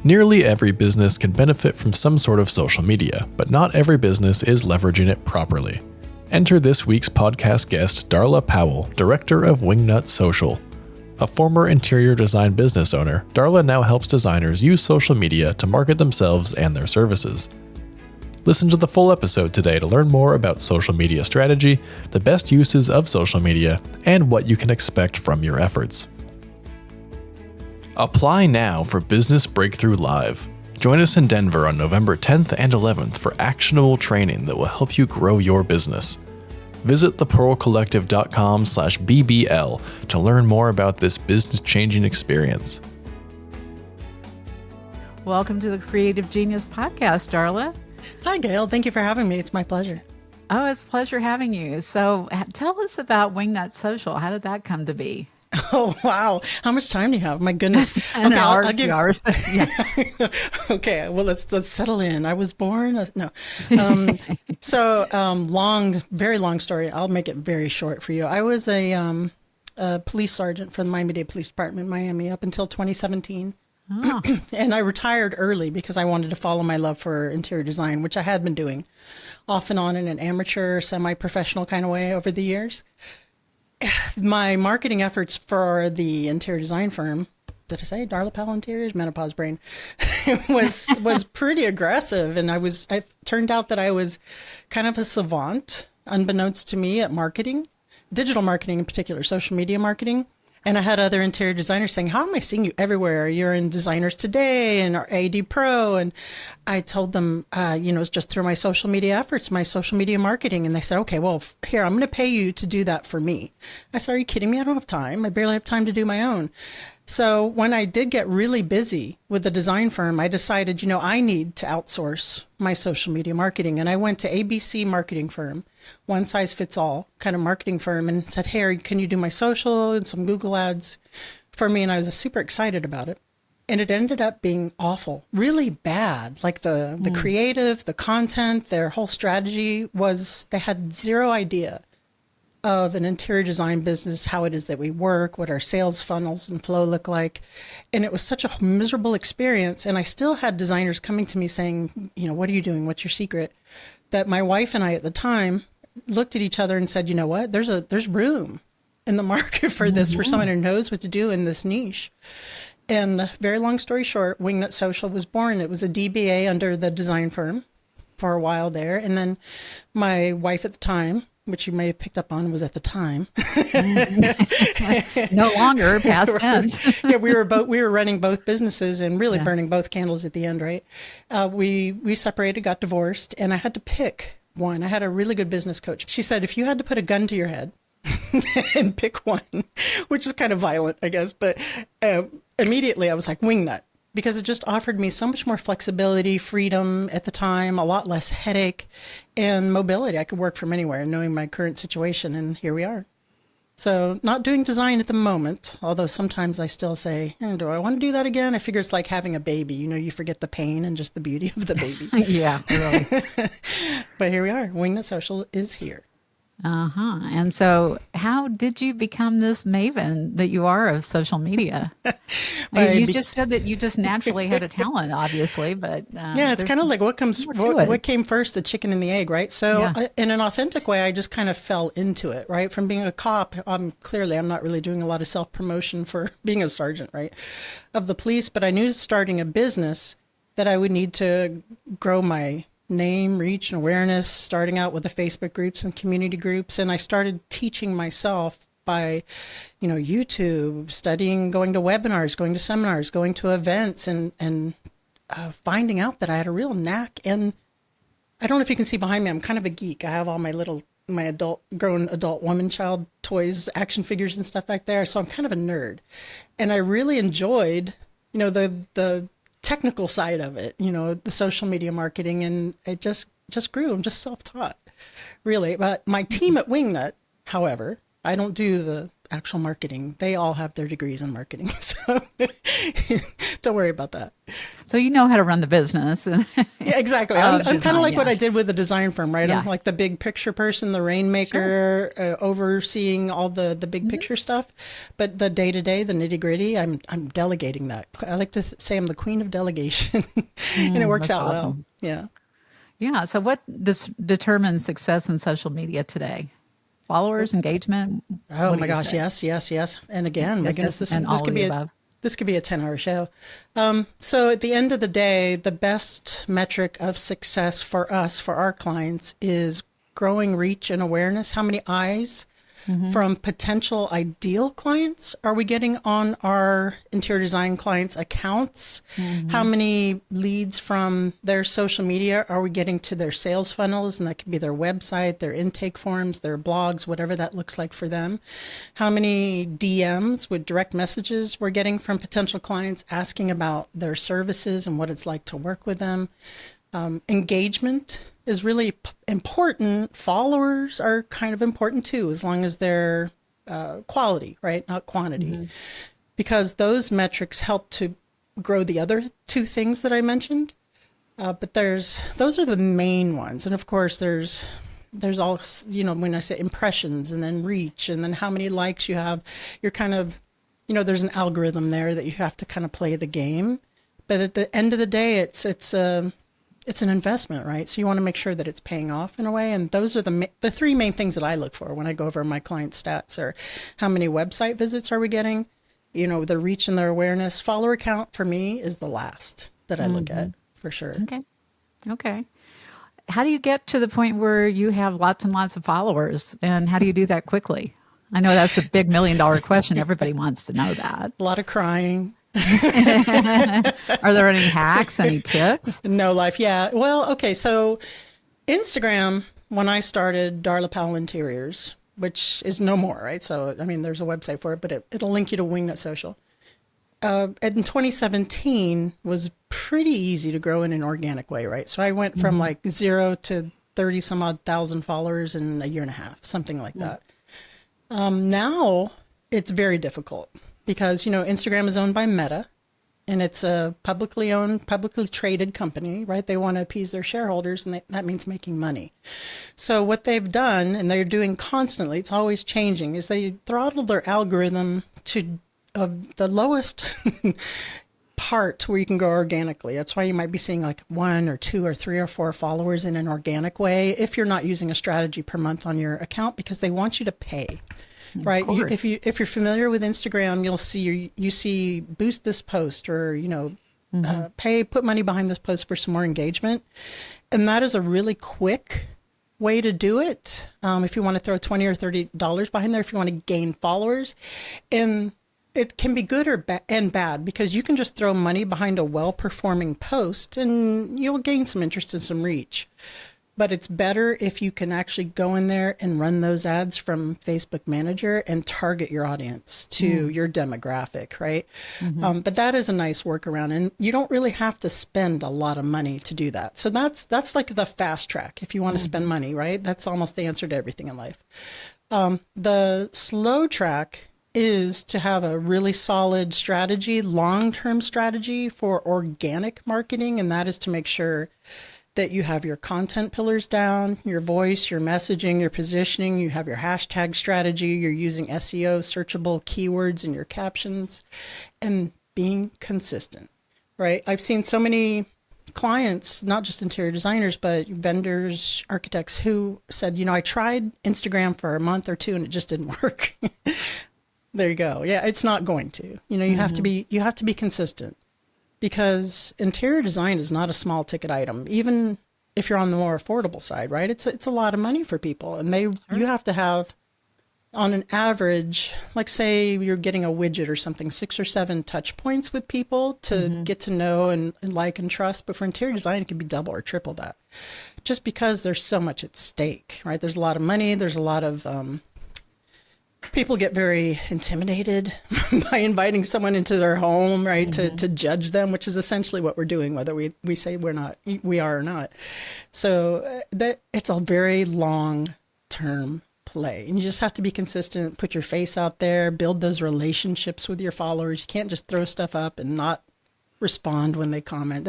Nearly every business can benefit from some sort of social media, but not every business is leveraging it properly. Enter this week's podcast guest, Darla Powell, Director of Wingnut Social. A former interior design business owner, Darla now helps designers use social media to market themselves and their services. Listen to the full episode today to learn more about social media strategy, the best uses of social media, and what you can expect from your efforts. Apply now for Business Breakthrough Live. Join us in Denver on November 10th and 11th for actionable training that will help you grow your business. Visit thepearlcollective.com/BBL to learn more about this business-changing experience. Welcome to the Creative Genius Podcast, Darla. Hi, Gail. Thank you for having me. It's my pleasure. Oh, it's a pleasure having you. So tell us about Wingnut Social. How did that come to be? Oh, wow. How much time do you have? My goodness. An hour, 2 hours. Yeah. Okay. Well, let's settle in. I was born. No. Very long story. I'll make it very short for you. I was a police sergeant for the Miami-Dade Police Department in Miami up until 2017. Oh. And I retired early because I wanted to follow my love for interior design, which I had been doing off and on in an amateur, semi-professional kind of way over the years. My marketing efforts for the interior design firm, did I say Darla Powell Interiors? Menopause brain, was pretty aggressive. And I turned out that I was kind of a savant, unbeknownst to me, at marketing, digital marketing in particular, social media marketing. And I had other interior designers saying, how am I seeing you everywhere? You're in Designers Today and AD Pro. And I told them, it's just through my social media efforts, my social media marketing. And they said, okay, well, here, I'm going to pay you to do that for me. I said, are you kidding me? I don't have time. I barely have time to do my own. So when I did get really busy with the design firm, I decided, I need to outsource my social media marketing. And I went to ABC marketing firm, one size fits all kind of marketing firm, and said, hey, can you do my social and some Google ads for me? And I was super excited about it. And it ended up being awful, really bad. Like the creative, the content, their whole strategy they had zero idea of an interior design business, how it is that we work, what our sales funnels and flow look like. And it was such a miserable experience. And I still had designers coming to me saying, what are you doing? What's your secret? That my wife and I at the time looked at each other and said, you know what, there's room in the market for this, for someone who knows what to do in this niche. And very long story short, Wingnut Social was born. It was a DBA under the design firm for a while there. And then my wife at the time, which you may have picked up on, was at the time. No longer, past tense. Yeah, we were running both businesses and really burning both candles at the end, right? We separated, got divorced, and I had to pick one. I had a really good business coach. She said, if you had to put a gun to your head and pick one, which is kind of violent, I guess, but immediately I was like, Wingnut. Because it just offered me so much more flexibility, freedom at the time, a lot less headache, and mobility. I could work from anywhere, knowing my current situation, and here we are. So not doing design at the moment, although sometimes I still say, do I want to do that again? I figure it's like having a baby. You forget the pain and just the beauty of the baby. Yeah, really. But here we are. Wingnut Social is here. Uh-huh. And so how did you become this maven that you are of social media? You just said that you just naturally had a talent, obviously, but yeah, it's kind of like what came first, the chicken and the egg, right? So in an authentic way, I just kind of fell into it, right? From being a cop, I'm not really doing a lot of self-promotion for being a sergeant, right, of the police, but I knew starting a business that I would need to grow my name, reach, and awareness, starting out with the Facebook groups and community groups. And I started teaching myself by, YouTube, studying, going to webinars, going to seminars, going to events, and finding out that I had a real knack. And I don't know if you can see behind me, I'm kind of a geek. I have all my grown adult woman, child toys, action figures and stuff back there. So I'm kind of a nerd. And I really enjoyed, the technical side of it, the social media marketing, and it just grew. I'm just self-taught, really. But my team at Wingnut, however, I don't do actual marketing. They all have their degrees in marketing. So don't worry about that. So you know how to run the business. Yeah, exactly. I'm kind of like yeah. what I did with the design firm, right? Yeah. I'm like the big picture person, the rainmaker, overseeing all the big picture stuff. But the day-to-day, the nitty-gritty, I'm delegating that. I like to say I'm the queen of delegation, and it works out well. Yeah. Yeah. So what determines success in social media today? Followers, engagement? Oh my gosh, yes. And again, my goodness, this could be a 10-hour show. So at the end of the day, the best metric of success for us, for our clients, is growing reach and awareness. How many eyes from potential ideal clients are we getting on our interior design clients' accounts? How many leads from their social media are we getting to their sales funnels? And that could be their website, their intake forms, their blogs, whatever that looks like for them. How many DMs with direct messages we're getting from potential clients asking about their services and what it's like to work with them. Engagement is really important. Followers are kind of important too, as long as they're quality, right? Not quantity. Because those metrics help to grow the other two things that I mentioned. But those are the main ones. And of course, there's all, when I say impressions and then reach and then how many likes you have, you're kind of, there's an algorithm there that you have to kind of play the game. But at the end of the day, it's an investment, right? So you want to make sure that it's paying off in a way. And those are the three main things that I look for when I go over my client stats are how many website visits are we getting? The reach and their awareness. Follower count for me is the last that I look at for sure. Okay. How do you get to the point where you have lots and lots of followers, and how do you do that quickly? I know that's a big $1 million question. Everybody wants to know that. A lot of crying. Are there any hacks, any tips? No life. Yeah. Well, okay. So Instagram, when I started Darla Powell Interiors, which is no more, right? So, there's a website for it, but it'll link you to Wingnut Social. In 2017 was pretty easy to grow in an organic way, right? So I went from like 0 to 30 some odd thousand followers in a year and a half, something like that. Now it's very difficult because, Instagram is owned by Meta and it's a publicly owned, publicly traded company, right? They want to appease their shareholders and that means making money. So what they've done, and they're doing constantly, it's always changing, is they throttle their algorithm to the lowest part where you can go organically. That's why you might be seeing like 1 or 2 or 3 or 4 followers in an organic way if you're not using a strategy per month on your account, because they want you to pay. Right. If you're familiar with Instagram, you'll see you see boost this post or, put money behind this post for some more engagement. And that is a really quick way to do it. If you want to throw $20 or $30 behind there, if you want to gain followers. And it can be good or and bad, because you can just throw money behind a well-performing post and you'll gain some interest and some reach. But it's better if you can actually go in there and run those ads from Facebook Manager and target your audience to your demographic, right? But that is a nice workaround, and you don't really have to spend a lot of money to do that. So that's like the fast track if you want to spend money, right? That's almost the answer to everything in life. The slow track is to have a really solid strategy, long-term strategy for organic marketing, and that is to make sure that you have your content pillars down, your voice, your messaging, your positioning, you have your hashtag strategy, you're using SEO, searchable keywords in your captions, and being consistent, right? I've seen so many clients, not just interior designers, but vendors, architects, who said, I tried Instagram for a month or 2 and it just didn't work. There you go. Yeah, it's not going to. You have to be consistent. Because interior design is not a small ticket item, even if you're on the more affordable side, right? It's a lot of money for people, and you have to have, on an average, like say you're getting a widget or something, 6 or 7 touch points with people to get to know and like and trust. But for interior design, it can be double or triple that, just because there's so much at stake, right? There's a lot of money. There's a lot of people get very intimidated by inviting someone into their home, right? To judge them, which is essentially what we're doing, whether we say we are or not. So that it's a very long term play. And you just have to be consistent, put your face out there, build those relationships with your followers. You can't just throw stuff up and not respond when they comment.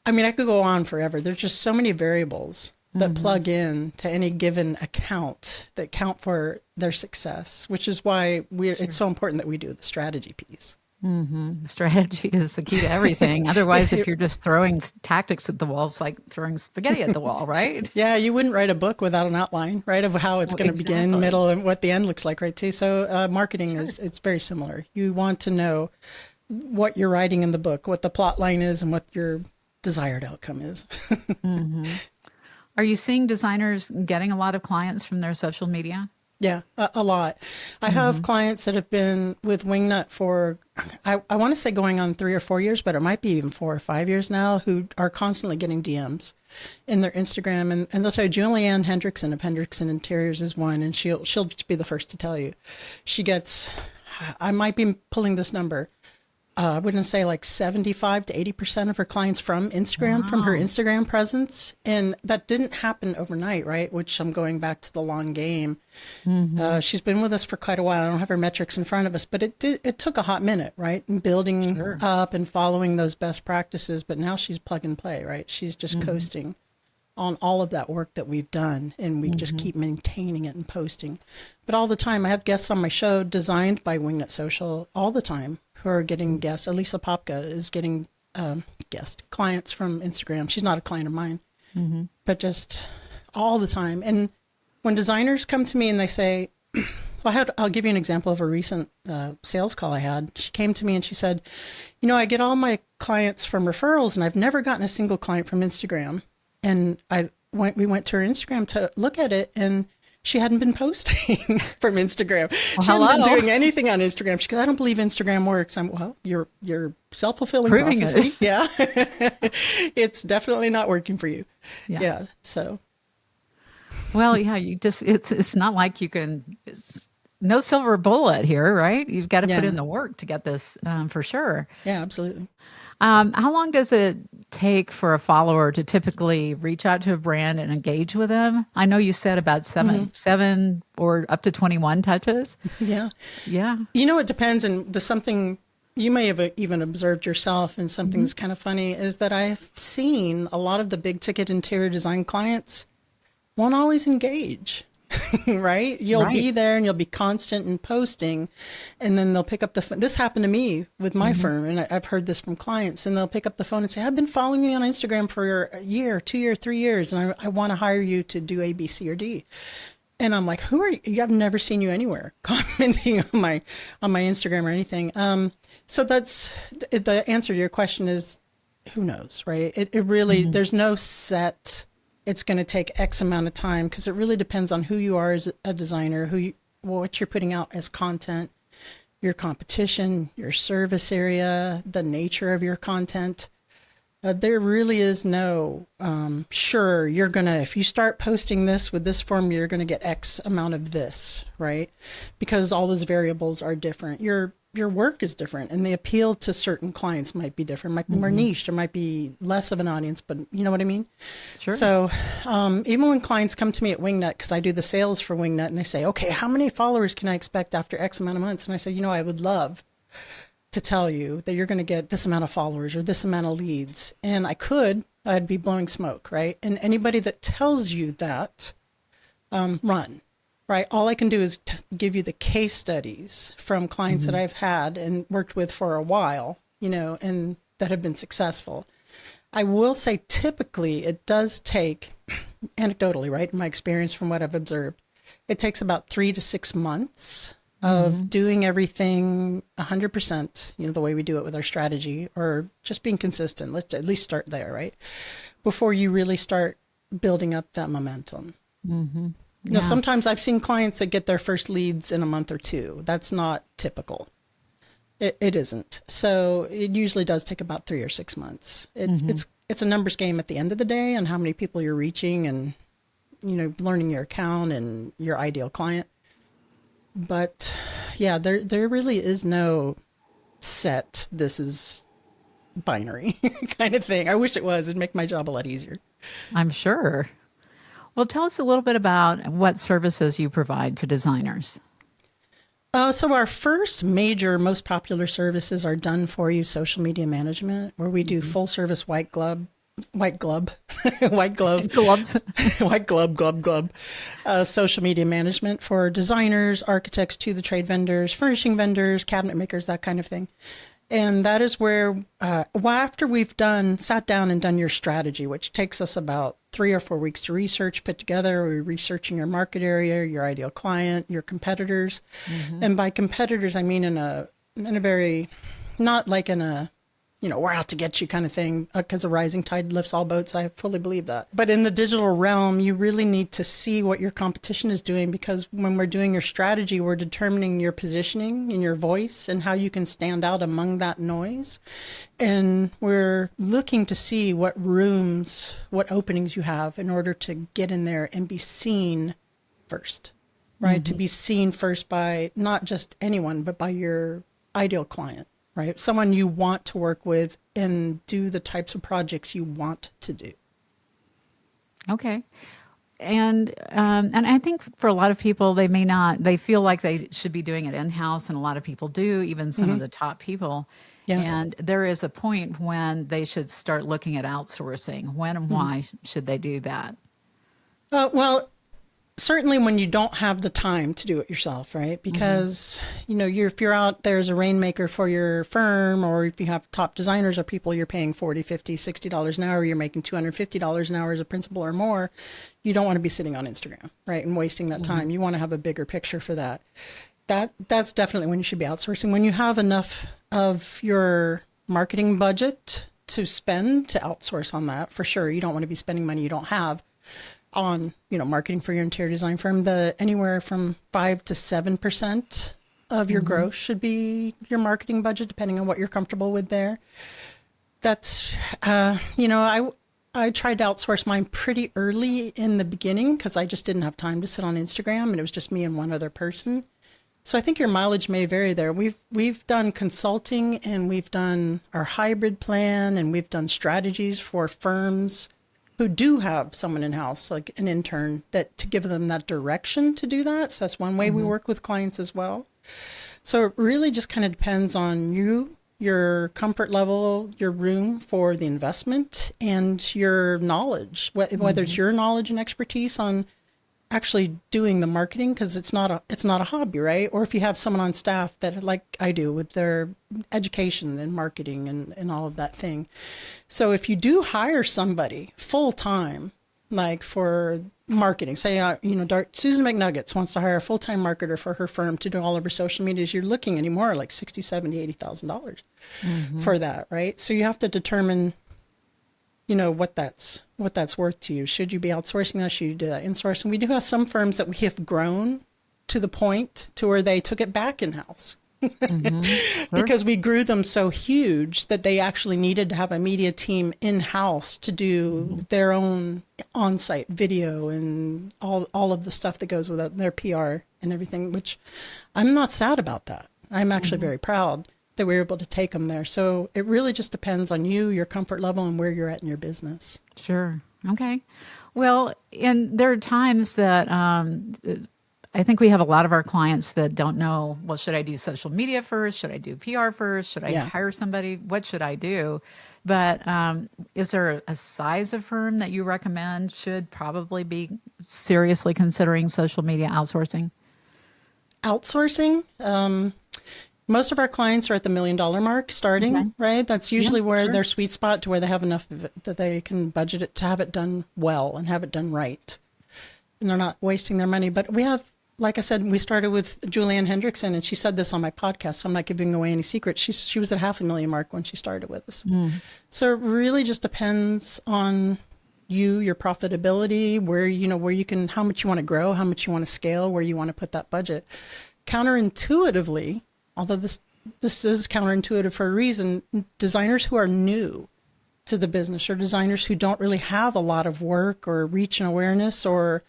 I could go on forever. There's just so many variables that plug in to any given account that count for their success, which is why it's so important that we do the strategy piece. Mm-hmm. Strategy is the key to everything. Otherwise, if you're just throwing tactics at the wall, it's like throwing spaghetti at the wall, right? Yeah, you wouldn't write a book without an outline, right, of how it's going to begin, middle, and what the end looks like, right, too. So marketing it's very similar. You want to know what you're writing in the book, what the plot line is, and what your desired outcome is. Are you seeing designers getting a lot of clients from their social media? Yeah, a lot. I have clients that have been with Wingnut for, I want to say going on 3 or 4 years, but it might be even 4 or 5 years now, who are constantly getting DMs in their Instagram. And they'll tell you, Julianne Hendrickson of Hendrickson Interiors is one, and she'll just be the first to tell you. She gets, I might be pulling this number, I wouldn't say like 75 to 80% of her clients from Instagram, from her Instagram presence. And that didn't happen overnight, right? Which I'm going back to the long game. She's been with us for quite a while. I don't have her metrics in front of us, but it took a hot minute, right? And building up and following those best practices. But now she's plug and play, right? She's just coasting on all of that work that we've done, and we just keep maintaining it and posting. But all the time, I have guests on my show designed by Wingnut Social all the time who are getting guests. Elisa Popka is getting clients from Instagram. She's not a client of mine, but just all the time. And when designers come to me and they say, I'll give you an example of a recent sales call I had. She came to me and she said, I get all my clients from referrals, and I've never gotten a single client from Instagram. And we went to her Instagram to look at it, and she hadn't been posting from Instagram. She hadn't been doing anything on Instagram. She goes, I don't believe Instagram works. You're self-fulfilling prophecy. Yeah. It's definitely not working for you. Yeah. So. Well, yeah, it's not like you can, no silver bullet here, right? You've got to put in the work to get this for sure. Yeah, absolutely. How long does it take for a follower to typically reach out to a brand and engage with them? I know you said about seven or up to 21 touches. Yeah. Yeah. It depends. And there's something you may have even observed yourself, and something that's kind of funny is that I've seen a lot of the big ticket interior design clients won't always engage. Right? You'll be there and you'll be constant in posting, and then they'll pick up the phone. This happened to me with my firm, and I've heard this from clients, and they'll pick up the phone and say, I've been following you on Instagram for a year, 2 years, 3 years, and I want to hire you to do A, B, C, or D. And I'm like, who are you? I've never seen you anywhere commenting on my Instagram or anything. So that's the answer to your question is, who knows, right? It really, there's no set, it's going to take X amount of time, because it really depends on who you are as a designer, what you're putting out as content, your competition, your service area, the nature of your content. There really is no, sure, you're going to, if you start posting this with this form, you're going to get X amount of this, right? Because all those variables are different. Your work is different, and the appeal to certain clients might be different, might be more niche, there might be less of an audience, but you know what I mean? Sure. So even when clients come to me at Wingnut, because I do the sales for Wingnut, and they say, okay, how many followers can I expect after X amount of months? And I say, I would love to tell you that you're going to get this amount of followers or this amount of leads. And I'd be blowing smoke, right? And anybody that tells you that, run. Right. All I can do is give you the case studies from clients that I've had and worked with for a while, and that have been successful. I will say typically it does take, anecdotally, right, in my experience from what I've observed, it takes about 3 to 6 months of doing everything 100%, the way we do it with our strategy, or just being consistent. Let's at least start there, right? Before you really start building up that momentum. Now, sometimes I've seen clients that get their first leads in a month or 2. That's not typical. It isn't. So it usually does take about 3 or 6 months. It's a numbers game at the end of the day, and how many people you're reaching, and learning your account and your ideal client. But yeah, there really is no set, this is binary kind of thing. I wish it was. It'd make my job a lot easier. I'm sure. Well, tell us a little bit about what services you provide to designers. So our first major, most popular services are done for you social media management, where we do full service white glove, white glove, Gloves. white glove, social media management for designers, architects, to the trade vendors, furnishing vendors, cabinet makers, that kind of thing. And that is where, after we've sat down and done your strategy, which takes us about 3 or 4 weeks to research, put together, we're researching your market area, your ideal client, your competitors. And by competitors, I mean in a very, not like in a, we're out to get you kind of thing, because a rising tide lifts all boats. I fully believe that. But in the digital realm, you really need to see what your competition is doing, because when we're doing your strategy, we're determining your positioning and your voice and how you can stand out among that noise. And we're looking to see what rooms, what openings you have in order to get in there and be seen first, right? To be seen first by not just anyone, but by your ideal client. Right? Someone you want to work with and do the types of projects you want to do. Okay. And I think for a lot of people, they feel like they should be doing it in-house, and a lot of people do, even some of the top people. Yeah. And there is a point when they should start looking at outsourcing. When and why should they do that? Well, certainly when you don't have the time to do it yourself, right? Because, if you're out there as a rainmaker for your firm, or if you have top designers or people you're paying $40, $50, $60 an hour, you're making $250 an hour as a principal or more, you don't want to be sitting on Instagram, right? And wasting that time. You want to have a bigger picture for that. That's definitely when you should be outsourcing. When you have enough of your marketing budget to spend, to outsource on that, for sure. You don't want to be spending money you don't have on, marketing for your interior design firm. Anywhere from 5 to 7% of your gross should be your marketing budget, depending on what you're comfortable with there. That's, I tried to outsource mine pretty early in the beginning because I just didn't have time to sit on Instagram, and it was just me and one other person. So I think your mileage may vary there. We've done consulting, and we've done our hybrid plan, and we've done strategies for firms who do have someone in-house, like an intern, to give them that direction to do that. So that's one way we work with clients as well. So it really just kind of depends on you, your comfort level, your room for the investment, and your knowledge, whether it's your knowledge and expertise on actually doing the marketing, because it's not a hobby, right? Or if you have someone on staff that, like I do, with their education and marketing and all of that thing. So if you do hire somebody full time, like for marketing, say, Susan McNuggets wants to hire a full-time marketer for her firm to do all of her social medias, you're looking anymore like $60,000, $70,000, $80,000 for that, right? So you have to determine, what that's worth to you. Should you be outsourcing that? Should you do that insourcing? We do have some firms that we have grown to the point to where they took it back in-house. Sure. Because we grew them so huge that they actually needed to have a media team in-house to do their own on-site video and all of the stuff that goes with their PR and everything, which I'm not sad about that. I'm actually very proud that we were able to take them there. So it really just depends on you, your comfort level, and where you're at in your business. Sure. Okay. Well, and there are times that I think we have a lot of our clients that don't know, well, should I do social media first? Should I do PR first? Should I hire somebody? What should I do? But is there a size of firm that you recommend should probably be seriously considering social media outsourcing? Outsourcing? Most of our clients are at the $1 million mark starting, right? That's usually where their sweet spot, to where they have enough of it that they can budget it to have it done well and have it done right. And they're not wasting their money. But we have, like I said, we started with Julianne Hendrickson, and she said this on my podcast, so I'm not giving away any secrets. She was at $500,000 mark when she started with us. So it really just depends on you, your profitability, where you can, how much you want to grow, how much you want to scale, where you want to put that budget. Counterintuitively, although this is counterintuitive for a reason, designers who are new to the business, or designers who don't really have a lot of work or reach and awareness, or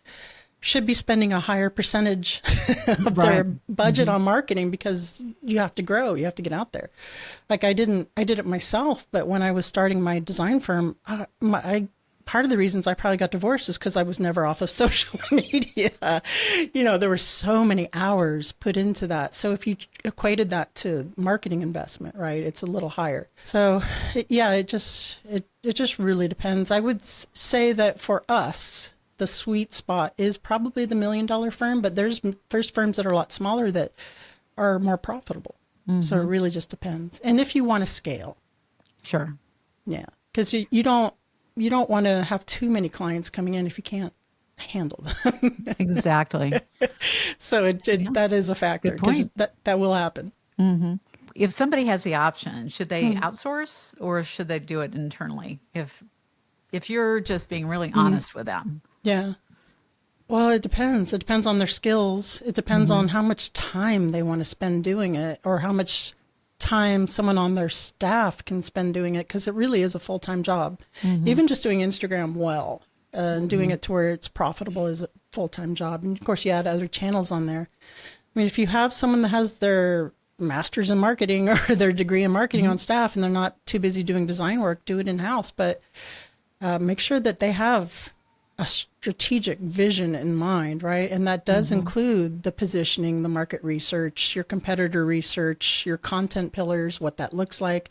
should be spending a higher percentage of their budget on marketing, because you have to grow, you have to get out there. Like I did it myself, but when I was starting my design firm, I part of the reasons I probably got divorced is because I was never off of social media. There were so many hours put into that. So if you equated that to marketing investment, right, it's a little higher. So it just really depends. I would say that for us, the sweet spot is probably the $1 million firm, but there's firms that are a lot smaller that are more profitable. Mm-hmm. So it really just depends. And if you want to scale. Sure. Yeah. Because you don't want to have too many clients coming in if you can't handle them. Exactly. So that is a factor, because that will happen. Mm-hmm. If somebody has the option, should they outsource or should they do it internally? If you're just being really honest with them. Yeah. Well, it depends. It depends on their skills. It depends on how much time they want to spend doing it, or how much time someone on their staff can spend doing it, because it really is a full-time job. Even just doing Instagram well and doing it to where it's profitable is a full-time job. And of course, you add other channels on there. I mean, if you have someone that has their master's in marketing or their degree in marketing on staff and they're not too busy doing design work, do it in-house. But make sure that they have a strategic vision in mind, right? And that does include the positioning, the market research, your competitor research, your content pillars, what that looks like,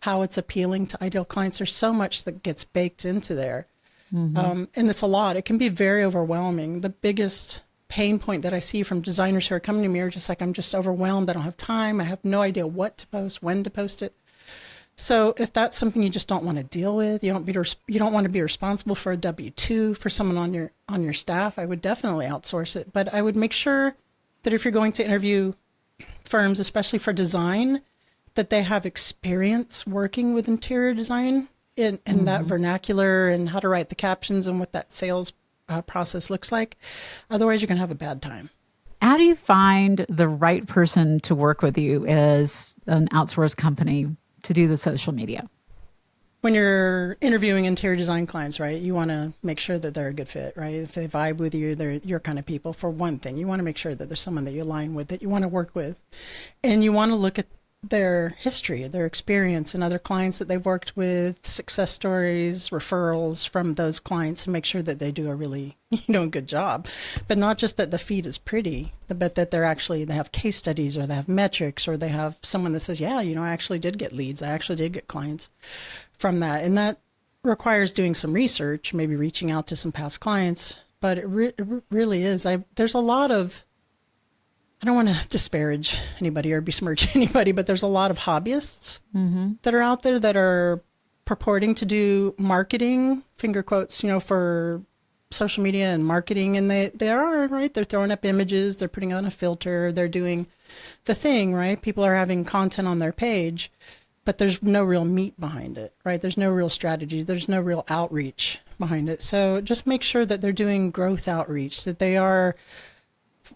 how it's appealing to ideal clients. There's so much that gets baked into there. And it's a lot. It can be very overwhelming. The biggest pain point that I see from designers who are coming to me are just like, I'm just overwhelmed. I don't have time. I have no idea what to post, when to post it. So if that's something you just don't want to deal with, you don't want to be responsible for a W-2 for someone on your staff, I would definitely outsource it. But I would make sure that if you're going to interview firms, especially for design, that they have experience working with interior design in that vernacular and how to write the captions and what that sales process looks like. Otherwise, you're going to have a bad time. How do you find the right person to work with you as an outsourced company to do the social media? When you're interviewing interior design clients, right, you want to make sure that they're a good fit, right? If they vibe with you, they're your kind of people. For one thing, you want to make sure that there's someone that you align with, that you want to work with. And you want to look at their history, their experience, and other clients that they've worked with, success stories, referrals from those clients, and make sure that they do a really good job. But not just that the feed is pretty, but that they have case studies, or they have metrics, or they have someone that says, yeah, I actually did get leads. I actually did get clients from that. And that requires doing some research, maybe reaching out to some past clients. But it really is. There's a lot of, I don't want to disparage anybody or besmirch anybody, but there's a lot of hobbyists that are out there that are purporting to do marketing, finger quotes, for social media and marketing. And they are, right? They're throwing up images, they're putting on a filter, they're doing the thing, right? People are having content on their page, but there's no real meat behind it, right? There's no real strategy. There's no real outreach behind it. So just make sure that they're doing growth outreach, that they are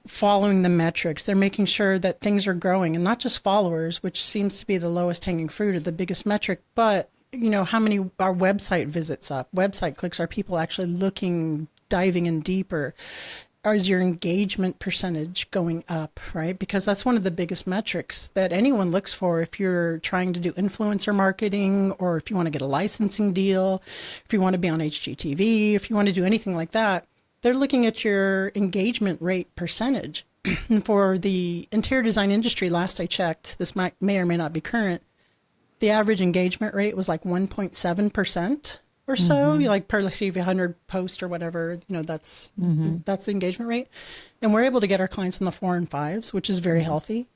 following the metrics. They're making sure that things are growing, and not just followers, which seems to be the lowest hanging fruit or the biggest metric, but how many are website visits up, website clicks, are people actually looking, diving in deeper? Or is your engagement percentage going up, right? Because that's one of the biggest metrics that anyone looks for if you're trying to do influencer marketing, or if you want to get a licensing deal, if you want to be on HGTV, if you want to do anything like that. They're looking at your engagement rate percentage. For the interior design industry, last I checked, this may or may not be current, the average engagement rate was like 1.7% or so. You let's say if you 100 posts or whatever, that's the engagement rate. And we're able to get our clients in the 4 and 5s, which is very healthy.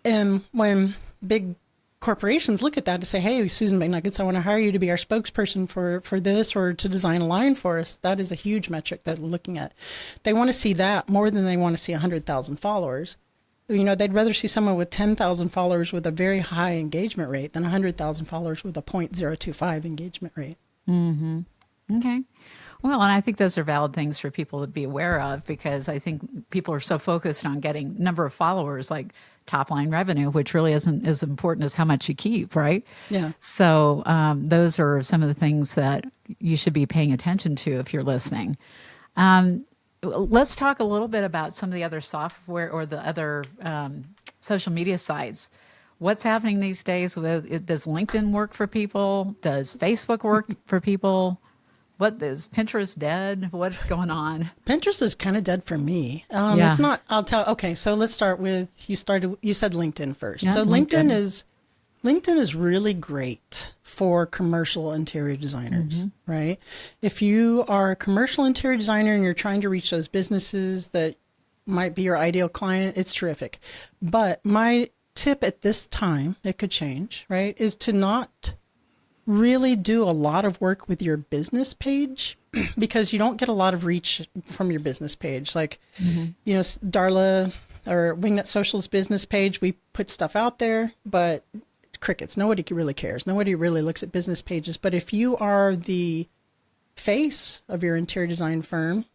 And when big corporations look at that to say, hey, Susan McNuggets, I want to hire you to be our spokesperson for this, or to design a line for us, that is a huge metric that they're looking at. They want to see that more than they want to see 100,000 followers. They'd rather see someone with 10,000 followers with a very high engagement rate than 100,000 followers with a 0.025 engagement rate. Okay. Well, and I think those are valid things for people to be aware of, because I think people are so focused on getting number of followers, like top line revenue, which really isn't as important as how much you keep, right? Yeah. So those are some of the things that you should be paying attention to if you're listening. Let's talk a little bit about some of the other software or the other social media sites. What's happening these days? Does LinkedIn work for people? Does Facebook work for people? What is Pinterest dead? What's going on? Pinterest is kind of dead for me. Yeah. It's not, okay, so let's start with, you said LinkedIn first. Yeah, So LinkedIn is really great for commercial interior designers, right? If you are a commercial interior designer and you're trying to reach those businesses that might be your ideal client, it's terrific. But my tip at this time, it could change, right, is to not really do a lot of work with your business page because you don't get a lot of reach from your business page. Like, Darla or Wingnut Social's business page, we put stuff out there, but crickets. Nobody really cares. Nobody really looks at business pages. But if you are the face of your interior design firm,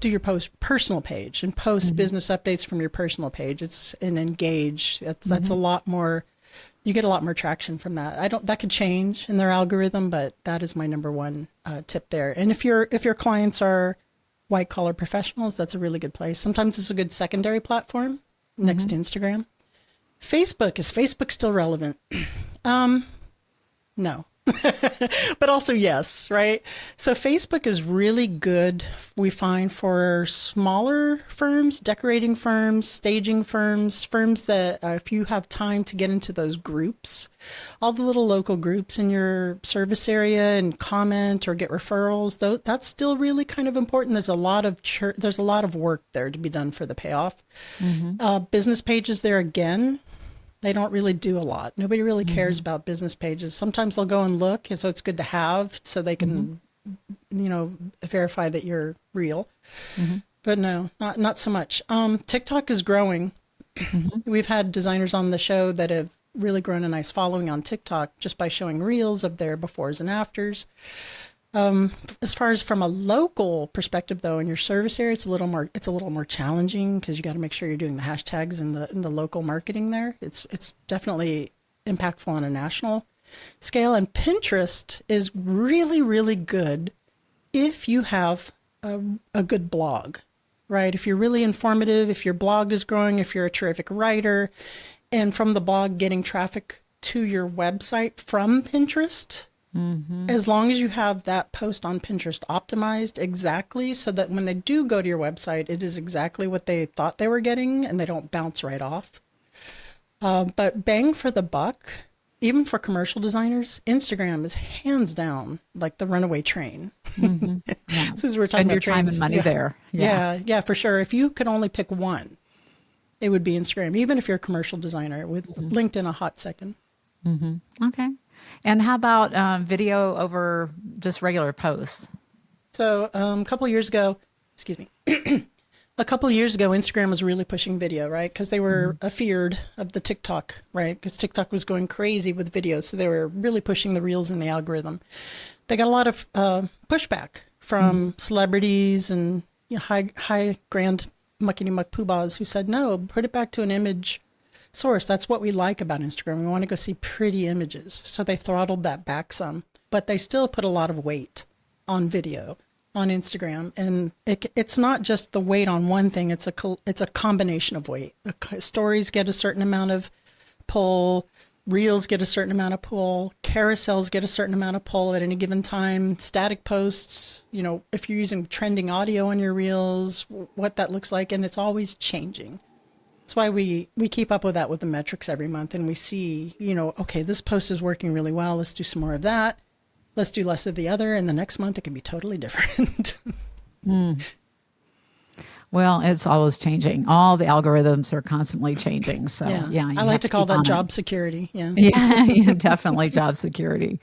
do your personal page and post business updates from your personal page. It's an engage. That's a lot more. You get a lot more traction from that. That could change in their algorithm, but that is my number one tip there. And if your clients are white collar professionals, that's a really good place. Sometimes it's a good secondary platform next to Instagram. Facebook, is Facebook still relevant? No. But also yes, right? So Facebook is really good, we find, for smaller firms, decorating firms, staging firms, firms that if you have time to get into those groups, all the little local groups in your service area and comment or get referrals, that's still really kind of important. There's a lot of work there to be done for the payoff. Business pages there again. They don't really do a lot. Nobody really cares about business pages. Sometimes they'll go and look, and so it's good to have so they can, verify that you're real. But no, not so much. TikTok is growing. We've had designers on the show that have really grown a nice following on TikTok just by showing reels of their befores and afters. As far as from a local perspective, though, in your service area, it's a little more challenging because you got to make sure you're doing the hashtags in the local marketing there. It's definitely impactful on a national scale. And Pinterest is really, really good if you have a good blog, right? If you're really informative, if your blog is growing, if you're a terrific writer, and from the blog getting traffic to your website from Pinterest. As long as you have that post on Pinterest optimized exactly so that when they do go to your website, it is exactly what they thought they were getting and they don't bounce right off. But bang for the buck, even for commercial designers, Instagram is hands down like the runaway train. Yeah. Since we're Spend talking your about time trains, and money there. Yeah, for sure. If you could only pick one, it would be Instagram, even if you're a commercial designer, with LinkedIn a hot second. Okay. And how about video over just regular posts? So a couple years ago, Instagram was really pushing video, right? Because they were afeared of the TikTok, right? Because TikTok was going crazy with videos. So they were really pushing the reels in the algorithm. They got a lot of pushback from celebrities and high grand muckety muck poobahs who said, no, put it back to an image source. That's what we like about Instagram. We want to go see pretty images. So they throttled that back some, but they still put a lot of weight on video on Instagram. And it's not just the weight on one thing. It's a combination of weight. Stories get a certain amount of pull. Reels get a certain amount of pull. Carousels get a certain amount of pull at any given time. Static posts, if you're using trending audio on your reels, what that looks like. And it's always changing. That's why we keep up with that with the metrics every month, and we see, okay, this post is working really well. Let's do some more of that. Let's do less of the other. And the next month it can be totally different. Well, it's always changing. All the algorithms are constantly changing. So yeah, I like to call that job security. Yeah. Yeah, definitely job security.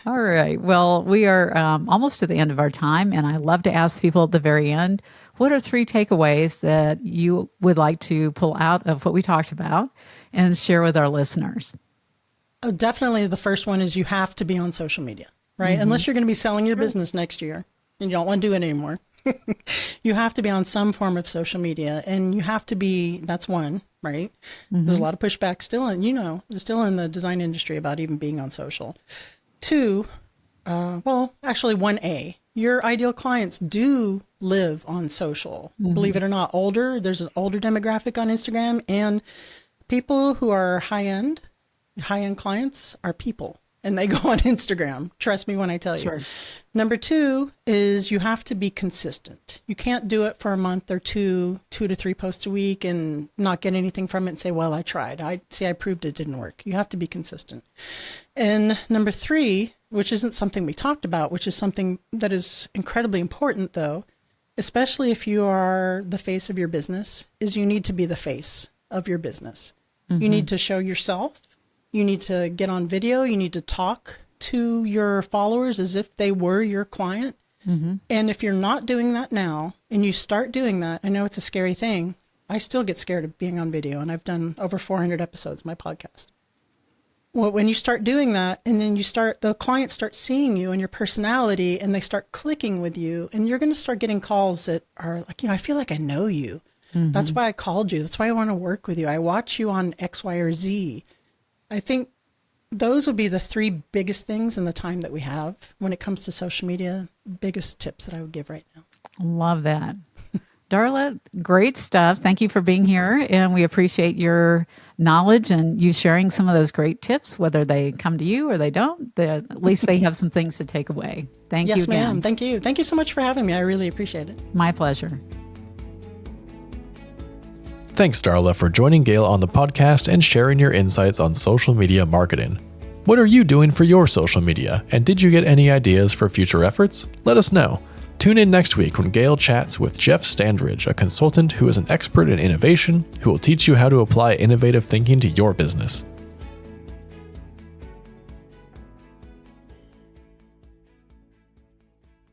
All right. Well, we are almost to the end of our time, and I love to ask people at the very end, what are 3 takeaways that you would like to pull out of what we talked about and share with our listeners? Oh, definitely the first one is you have to be on social media, right? Unless you're going to be selling your business next year and you don't want to do it anymore. You have to be on some form of social media, and you have to be, that's one, right? There's a lot of pushback still in the design industry about even being on social. 2, actually 1A, your ideal clients do live on social. Believe it or not, there's an older demographic on Instagram, and people who are high-end clients are people. and they go on Instagram. Trust me when I tell you. Sure. Number 2 is you have to be consistent. You can't do it for a month or 2 to 3 posts a week and not get anything from it and say, well, I tried. I proved it didn't work. You have to be consistent. And number 3, which isn't something we talked about, which is something that is incredibly important though, especially if you are the face of your business, is you need to be the face of your business. Mm-hmm. You need to show yourself. You need to get on video. You need to talk to your followers as if they were your client. Mm-hmm. And if you're not doing that now and you start doing that, I know it's a scary thing. I still get scared of being on video, and I've done over 400 episodes of my podcast. Well, when you start doing that and then the clients start seeing you and your personality and they start clicking with you, and you're going to start getting calls that are like, I feel like I know you. Mm-hmm. That's why I called you. That's why I want to work with you. I watch you on X, Y, or Z. I think those would be the 3 biggest things in the time that we have when it comes to social media, biggest tips that I would give right now. Love that. Darla, great stuff. Thank you for being here. And we appreciate your knowledge and you sharing some of those great tips, whether they come to you or they don't. At least they have some things to take away. Thank you again. Yes, ma'am. Thank you. Thank you so much for having me. I really appreciate it. My pleasure. Thanks, Darla, for joining Gail on the podcast and sharing your insights on social media marketing. What are you doing for your social media? And did you get any ideas for future efforts? Let us know. Tune in next week when Gail chats with Jeff Standridge, a consultant who is an expert in innovation who will teach you how to apply innovative thinking to your business.